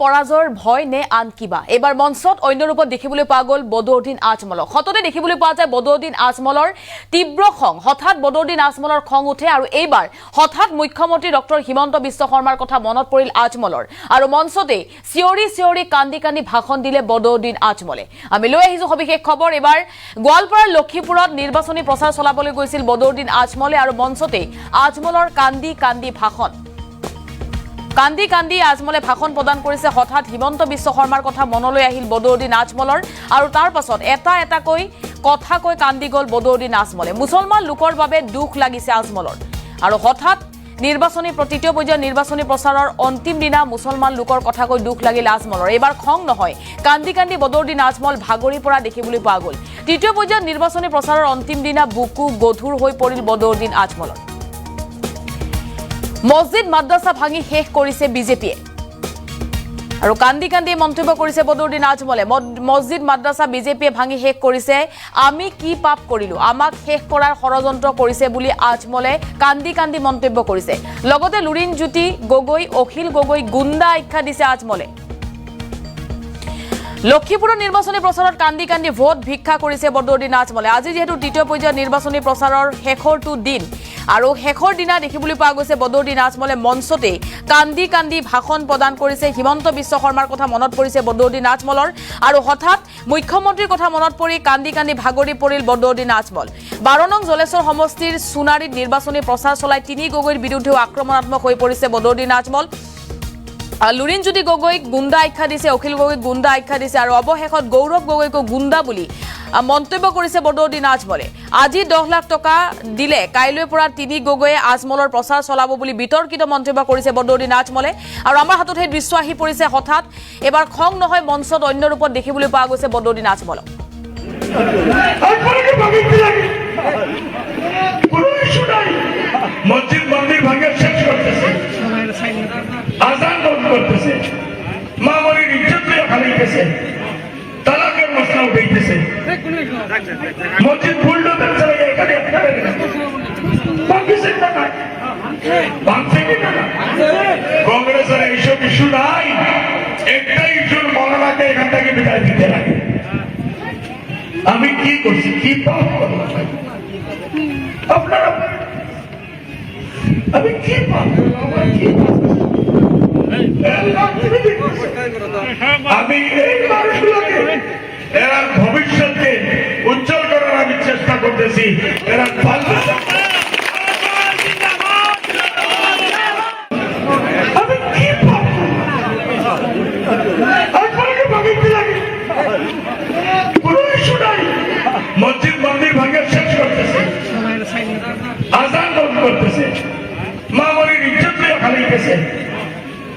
পৰাজয়ৰ ভয় নে আন কিবা এবাৰ মঞ্চত অন্য ৰূপত দেখিবলৈ পোৱা গ'ল বদৰুদ্দিন আজমলক হততে দেখিবলৈ পোৱা যায় বদৰুদ্দিন আজমলৰ তীব্ৰ খং হঠাৎ বদৰুদ্দিন আজমলৰ খং উঠে আৰু এইবাৰ হঠাৎ মুখ্যমন্ত্ৰী ডক্টৰ হিমন্ত বিশ্ব শৰ্মাৰ কথা মনত পৰিল আজমলৰ আৰু মঞ্চতে চিঞৰি চিঞৰি কান্দি কান্দি ভাষণ দিলে বদৰুদ্দিন আজমলে আমি লৈ আহিছো সবিশেষ খবৰ এবাৰ গোৱালপাৰাৰ লক্ষীপুৰত নিৰ্বাচনী প্ৰচাৰ চলাবলৈ গৈছিল বদৰুদ্দিন আজমলে আৰু মঞ্চতে আজমলৰ কান্দি কান্দি ভাষণ কান্দি কান্দি আজমলে ভাষণ প্ৰদান কৰিছে হঠাৎ হিমন্ত বিশ্ব শৰ্মাৰ কথা মনলৈ আহিল বদৰুদ্দিন আজমলৰ আৰু তাৰ পাছত এটা এটাকৈ কথা কৈ কান্দি গ'ল বদৰুদ্দিন আজমলে মুছলমান লোকৰ বাবে দুখ লাগিছে আজমলৰ আৰু হঠাৎ নিৰ্বাচনী তৃতীয় পৰ্যায়ৰ নিৰ্বাচনী প্ৰচাৰৰ অন্তিম দিনা মুছলমান লোকৰ কথা কৈ দুখ লাগিল আজমলৰ এবাৰ খং নহয় কান্দি কান্দি বদৰুদ্দিন আজমল ভাগৰি পৰা দেখিবলৈ পোৱা গ'ল তৃতীয় পৰ্যায়ৰ নিৰ্বাচনী প্ৰচাৰৰ অন্তিম দিনা বুকু গধুৰ হৈ পৰিল বদৰুদ্দিন আজমলৰ মছজিদ মাদ্ৰাছা ভাঙি শেষ কৰিছে বিজেপিয়ে আৰু কান্দি কান্দি মন্তব্য কৰিছে বদৰুদ্দিন আজমলে মছজিদ মাদ্ৰাছা বিজেপিয়ে ভাঙি শেষ কৰিছে আমি কি পাপ কৰিলো আমাক শেষ কৰাৰ ষড়যন্ত্ৰ কৰিছে বুলি আজমলে কান্দি কান্দি মন্তব্য কৰিছে লগতে লুৰিণজ্যোতি গগৈ অখিল গগৈ গুণ্ডা আখ্যা দিছে আজমলে লক্ষীপুৰৰ নিৰ্বাচনী প্ৰচাৰত কান্দি কান্দি ভোট ভিক্ষা কৰিছে বদৰুদ্দিন আজমলে আজি যেহেতু তৃতীয় পৰ্যায়ৰ নিৰ্বাচনী প্ৰচাৰৰ শেষৰটো দিন আৰু শেষৰ দিনা দেখিবলৈ পোৱা গৈছে বদৰুদ্দিন আজমলে মঞ্চতে কান্দি কান্দি ভাষণ প্ৰদান কৰিছে হিমন্ত বিশ্ব শৰ্মাৰ কথা মনত পৰিছে বদৰুদ্দিন আজমলৰ আৰু হঠাৎ মুখ্যমন্ত্ৰীৰ কথা মনত পৰি কান্দি কান্দি ভাগৰি পৰিল বদৰুদ্দিন আজমল 12 নং জলেশ্বৰ সমষ্টিৰ সোণাৰীত নিৰ্বাচনী প্ৰচাৰ চলাই তিনি গগৈৰ বিৰুদ্ধেও আক্ৰমণাত্মক হৈ পৰিছে বদৰুদ্দিন আজমল লুৰিণজ্যোতি গগৈক গুণ্ডা আখ্যা দিছে অখিল গগৈক গুণ্ডা আখ্যা দিছে আৰু অৱশেষত গৌৰৱ গগৈকো গুণ্ডা বুলি মন্তব্য কৰিছে বদৰুদ্দিন আজমলে আজি 10 লাখ টকা দিলে কাইলৈ পৰা তিনি গগৈয়ে আজমলৰ প্ৰচাৰ চলাব বুলি বিতৰ্কিত মন্তব্য কৰিছে বদৰুদ্দিন আজমলে আৰু আমাৰ হাতত সেই দৃশ্য আহি পৰিছে হঠাৎ এবাৰ খং নহয় মঞ্চত অন্য ৰূপত দেখিবলৈ পোৱা গৈছে বদৰুদ্দিন আজমলক মসজিদ মন্দির ভাঙে শেষ করতেছে আজান বন্ধ করতেছে মা মরির ইজ্জত নিয়ে খালাইতেছে তালাকের মশলা উঠাইতেছে মসজিদ বুলডোজার চালাইয়া এখানে ভাঙছে টাকা ভাঙছে কি টাকা কংগ্রেসের এইসব ইস্যু নাই একটাই ইস্যুর মৌলানাকে এখান থেকে বিদায় দিতে লাগে আমি কি করছি কি পাপ করলাম আপনারা আমি কি পাপ করলাম আমি এই মানুষগুলোকে এরা ভবিষ্যৎকে উজ্জ্বল করার আমি চেষ্টা করতেছি এরা আমি কি পাপ আপনাকে ভাবিতে লাগে কোনো ইস্যু নাই মসজিদ মন্দির ভাঙে শেষ করতেছে আজান বন্ধ করতেছে মা মরির ইজ্জত নিয়ে খালাইতেছে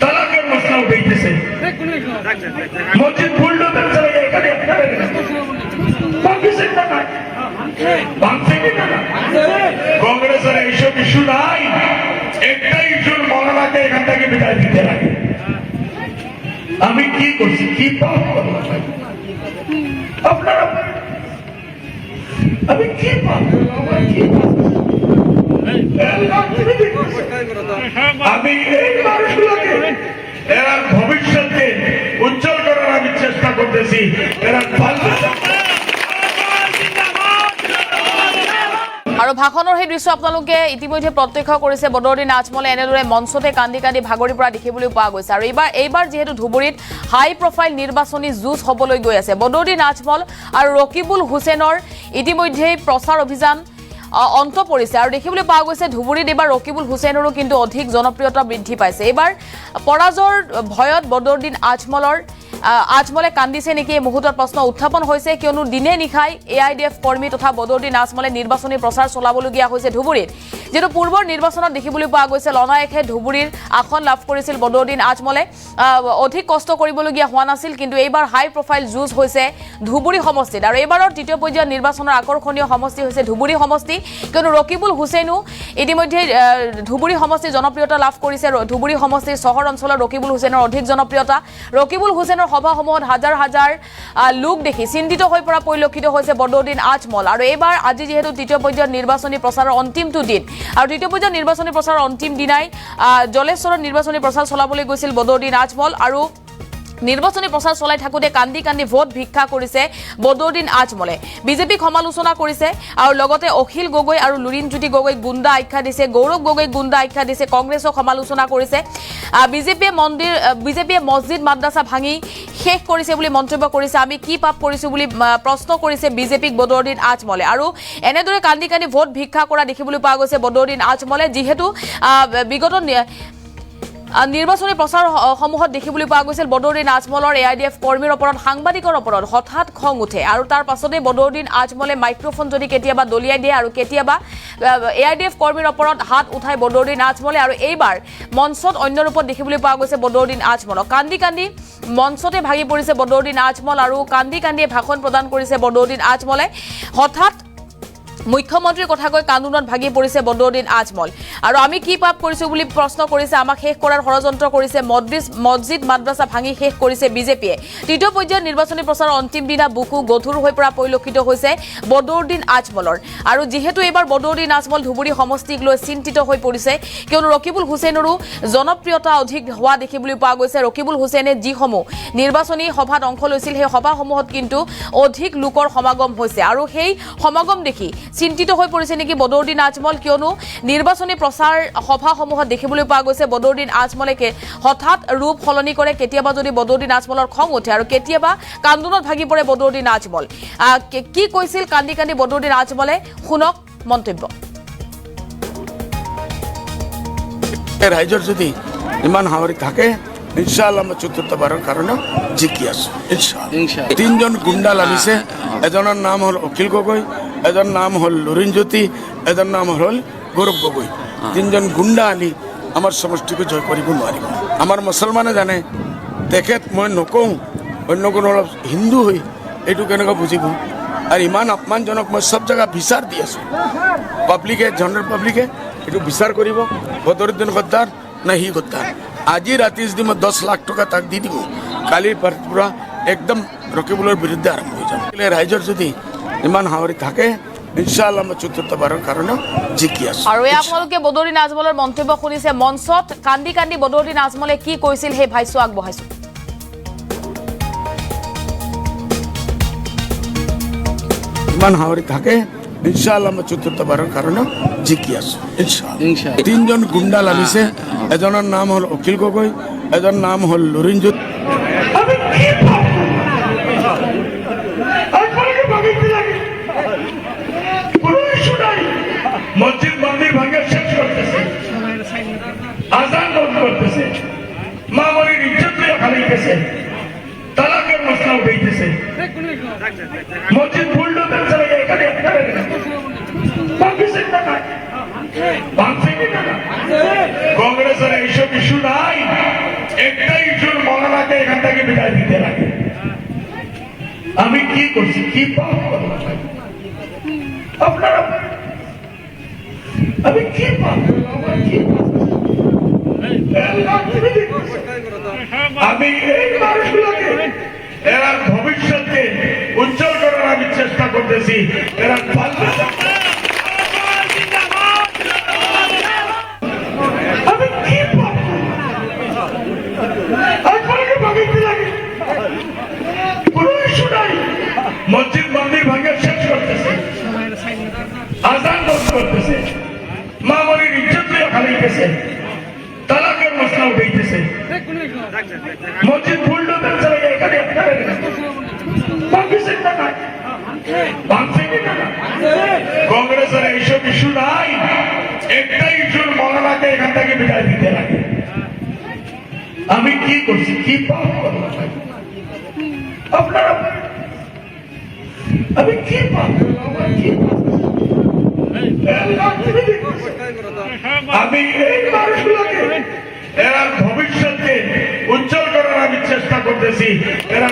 তালাকের মশলা উঠাইতেছে মসজিদ বুলডোজার চালাইয়া এখানে ভাঙছে টাকা ভাঙছে কি টাকা কংগ্রেসের এইসব ইস্যু নাই একটাই ইস্যুর মৌলানাকে এখান থেকে বিদায় দিতে লাগে আমি কি করছি কি পাপ করলাম আপনারা আমি কি পাপ করলাম আমি এই মানুষগুলোকে এরা ভবিষ্যৎকে উজ্জ্বল করার আমি চেষ্টা করতেছি এরা আৰু ভাষণৰ সেই দৃশ্য আপোনালোকে ইতিমধ্যে প্ৰত্যক্ষ কৰিছে বদৰুদ্দিন আজমলে এনেদৰে মঞ্চতে কান্দি কান্দি ভাগৰি পৰা দেখিবলৈ পোৱা গৈছে আৰু এইবাৰ যিহেতু ধুবুৰীত হাই প্ৰফাইল নিৰ্বাচনী যুঁজ হ'বলৈ গৈ আছে বদৰুদ্দিন আজমল আৰু ৰকিবুল হুছেইনৰ ইতিমধ্যে প্ৰচাৰ অভিযান অন্ত পৰিছে আৰু দেখিবলৈ পোৱা গৈছে ধুবুৰীত এবাৰ ৰকিবুল হুছেইনৰো কিন্তু অধিক জনপ্ৰিয়তা বৃদ্ধি পাইছে এবাৰ পৰাজয়ৰ ভয়ত বদৰুদ্দিন আজমলে কান্দিছে নেকি এই মুহূৰ্তত প্ৰশ্ন উত্থাপন হৈছে কিয়নো দিনে নিশাই AIDF কৰ্মী তথা বদৰুদ্দিন আজমলে নিৰ্বাচনী প্ৰচাৰ চলাবলগীয়া হৈছে ধুবুৰীত যেটো পূৰ্বৰ নিৰ্বাচনত দেখিবলৈ পোৱা গৈছে লনায়কে ধুবুৰীৰ আসন লাভ কৰিছিল বদৰুদ্দিন আজমলে অধিক কষ্ট কৰিবলগীয়া হোৱা নাছিল কিন্তু এইবাৰ হাই প্ৰফাইল যুঁজ হৈছে ধুবুৰী সমষ্টিত আৰু এইবাৰৰ তৃতীয় পৰ্যায়ৰ নিৰ্বাচনৰ আকৰ্ষণীয় সমষ্টি হৈছে ধুবুৰী সমষ্টি কিয়নো ৰকিবুল হুছেইনো ইতিমধ্যে ধুবুৰী সমষ্টিৰ জনপ্ৰিয়তা লাভ কৰিছে ধুবুৰী সমষ্টিৰ চহৰ অঞ্চলৰ ৰকিবুল হুছেইনৰ অধিক জনপ্ৰিয়তা ৰকিবুল হুছেইনৰ সভাসমূহত হাজাৰ হাজাৰ লোক দেখি চিন্তিত হৈ পৰা পৰিলক্ষিত হৈছে বদৰুদ্দিন আজমল আৰু এইবাৰ আজি যেহেতু তৃতীয় পৰ্যায়ৰ নিৰ্বাচনী প্ৰচাৰৰ অন্তিমটো দিন আৰু তৃতীয় পৰ্যায়ৰ নিৰ্বাচনী প্ৰচাৰৰ অন্তিম দিনাই জলেশ্বৰৰ নিৰ্বাচনী প্ৰচাৰ চলাবলৈ গৈছিল বদৰুদ্দিন আজমল আৰু নিৰ্বাচনী প্ৰচাৰ চলাই থাকোঁতে কান্দি কান্দি ভোট ভিক্ষা কৰিছে বদৰুদ্দিন আজমলে বিজেপিক সমালোচনা কৰিছে আৰু লগতে অখিল গগৈ আৰু লুৰিণজ্যোতি গগৈক গুণ্ডা আখ্যা দিছে গৌৰৱ গগৈক গুণ্ডা আখ্যা দিছে কংগ্ৰেছক সমালোচনা কৰিছে বিজেপিয়ে মছজিদ মাদ্ৰাছা ভাঙি শেষ কৰিছে বুলি মন্তব্য কৰিছে আমি কি পাপ কৰিছো বুলি প্ৰশ্ন কৰিছে বিজেপিক বদৰুদ্দিন আজমলে আৰু এনেদৰে কান্দি কান্দি ভোট ভিক্ষা কৰা দেখিবলৈ পোৱা গৈছে বদৰুদ্দিন আজমলে যিহেতু বিগত নিৰ্বাচনী প্ৰচাৰ সমূহত দেখিবলৈ পোৱা গৈছিল বদৰুদ্দিন আজমলৰ এআইডিএফ কৰ্মীৰ ওপৰত সাংবাদিকৰ ওপৰত হঠাৎ খং উঠে আৰু তাৰ পাছতে বদৰুদ্দিন আজমলে মাইক্ৰফোন যদি কেতিয়াবা দলিয়াই দিয়ে আৰু কেতিয়াবা এআইডিএফ কৰ্মীৰ ওপৰত হাত উঠাই বদৰুদ্দিন আজমলে আৰু এইবাৰ মঞ্চত অন্য ৰূপত দেখিবলৈ পোৱা গৈছে বদৰুদ্দিন আজমলক কান্দি কান্দি মঞ্চতে ভাগি পৰিছে বদৰুদ্দিন আজমল আৰু কান্দি কান্দিয়ে ভাষণ প্ৰদান কৰিছে বদৰুদ্দিন আজমলে হঠাৎ মুখ্যমন্ত্ৰীৰ কথা কৈ কান্দোনত ভাগি পৰিছে বদৰুদ্দিন আজমল আৰু আমি কি পাপ কৰিছো বুলি প্ৰশ্ন কৰিছে আমাক শেষ কৰাৰ ষড়যন্ত্ৰ কৰিছে মছজিদ মাদ্ৰাছা ভাঙি শেষ কৰিছে বিজেপিয়ে তৃতীয় পৰ্যায়ৰ নিৰ্বাচনী প্ৰচাৰৰ অন্তিম দিনা বুকু গধুৰ হৈ পৰা পৰিলক্ষিত হৈছে বদৰুদ্দিন আজমলৰ আৰু যিহেতু এইবাৰ বদৰুদ্দিন আজমল ধুবুৰী সমষ্টিক লৈ চিন্তিত হৈ পৰিছে কিয়নো ৰকিবুল হুছেইনৰো জনপ্ৰিয়তা অধিক হোৱা দেখিবলৈ পোৱা গৈছে ৰকিবুল হুছেইনে যিসমূহ নিৰ্বাচনী সভাত অংশ লৈছিল সেই সভাসমূহত কিন্তু অধিক লোকৰ সমাগম হৈছে আৰু সেই সমাগম দেখি চিন্তিত হৈ পৰিছে নেকি বদৰুদ্দিন আজমল কিয়নো নিৰ্বাচনী প্ৰচাৰ সভাসমূহত দেখিবলৈ পোৱা গৈছে বদৰুদ্দিন আজমলে হঠাৎ ৰূপ সলনি কৰে কেতিয়াবা যদি বদৰুদ্দিন আজমলৰ খং উঠে আৰু কেতিয়াবা কান্দোনত ভাগি পৰে বদৰুদ্দিন আজমল কি কৈছিল কান্দি কান্দি বদৰুদ্দিন আজমলে শুনক মন্তব্য ৰাইজৰ যদি ইমান সামৰি থাকে ইনশাআল্লাহ মই চতুৰ্থবাৰৰ কাৰণে জিকি আছো ইনশাআল্লাহ তিনজন গুণ্ডা লাগিছে এজনৰ নাম হ'ল অখিল গগৈ এজনৰ নাম হ'ল লুৰিণজ্যোতি এজনৰ নাম হ'ল গৌৰৱ গগৈ তিনজন গুণ্ডা আনি আমাৰ সমষ্টিকে জয় কৰিব নোৱাৰিব আমাৰ মুছলমানে জানে তেখেত মই নকওঁ অন্য কোনো অলপ হিন্দু হৈ এইটো কেনেকৈ বুজিব আৰু ইমান অপমানজনক মই চব জেগা বিচাৰ দি আছোঁ পাব্লিকে জেনেৰেল পাব্লিকে এইটো বিচাৰ কৰিব বদৰুদ্দিন গদ্দাৰ নে সি গদ্দাৰ আজি ৰাতি যদি মই 10 লাখ টকা তাক দি দিব কালিৰ পৰা একদম ৰকিবুলৰ বিৰুদ্ধে আৰম্ভ হৈ যাব ৰাইজৰ যদি ইমান সামৰি থাকে ইনশাআল্লাহ মই চতুৰ্থবাৰৰ কাৰণে জিকি আছো আৰু আপোনালোকে বদৰুদ্দিন আজমলৰ মন্তব্য শুনিছে মঞ্চত কান্দি কান্দি বদৰুদ্দিন আজমলে কি কৈছিল সেই ভাষ্য আগবঢ়াইছো ইমান সামৰি থাকে ইনশাআল্লাহ মই চতুৰ্থবাৰৰ কাৰণে জিকি আছো ইনশাআল্লাহ তিনজন গুণ্ডা লাগিছে এজনৰ নাম হ'ল অখিল গগৈ এজনৰ নাম হ'ল লুৰিণজ্যোতি আমি কি পাপ আপনাকে ভাবিতে লাগে কোনো ইস্যু নাই মসজিদ মন্দির ভাঙে শেষ করতেছে আজান বন্ধ করতেছে মা মরির ইজ্জত নিয়ে খালাইতেছে তালাকের মশলা উঠাইতেছে মসজিদ বুলডোজার চলে যায় এখানে ভাঙছে না ভাঙছে কিনা কংগ্রেসের এইসব ইস্যু নাই একটাই ইস্যুর মৌলানাকে এখান থেকে বিদায় দিতে লাগে আমি কি করছি কি পাপ করলাম আপনারা আমি কি পাপ করলাম কি আমি এই মানুষগুলোকে এরা ভবিষ্যৎকে উজ্জ্বল করার আমি চেষ্টা করতেছি এরা আমি কি পাপ আপনাকে ভাবিতে লাগে কোনো ইস্যু নাই মসজিদ মন্দির ভাঙে শেষ করতেছে আজান বন্ধ করতেছে মা মরির ইজ্জত নিয়ে খালাইতেছে তালাকের মশলা উঠাইতেছে মসজিদ বুলডোজার চলে যায় এখানে ভাঙছে না ভাঙছে কিনা কংগ্রেসের এইসব ইস্যু নাই একটাই ইস্যুর মৌলানাকে এখান থেকে বিদায় দিতে লাগে আমি কি করছি কি পাপ করলাম আপনারা আমি কি পাপ করলাম কি আমি এই মানুষগুলোকে এরা ভবিষ্যৎকে উজ্জ্বল করার আমি চেষ্টা করতেছি এরা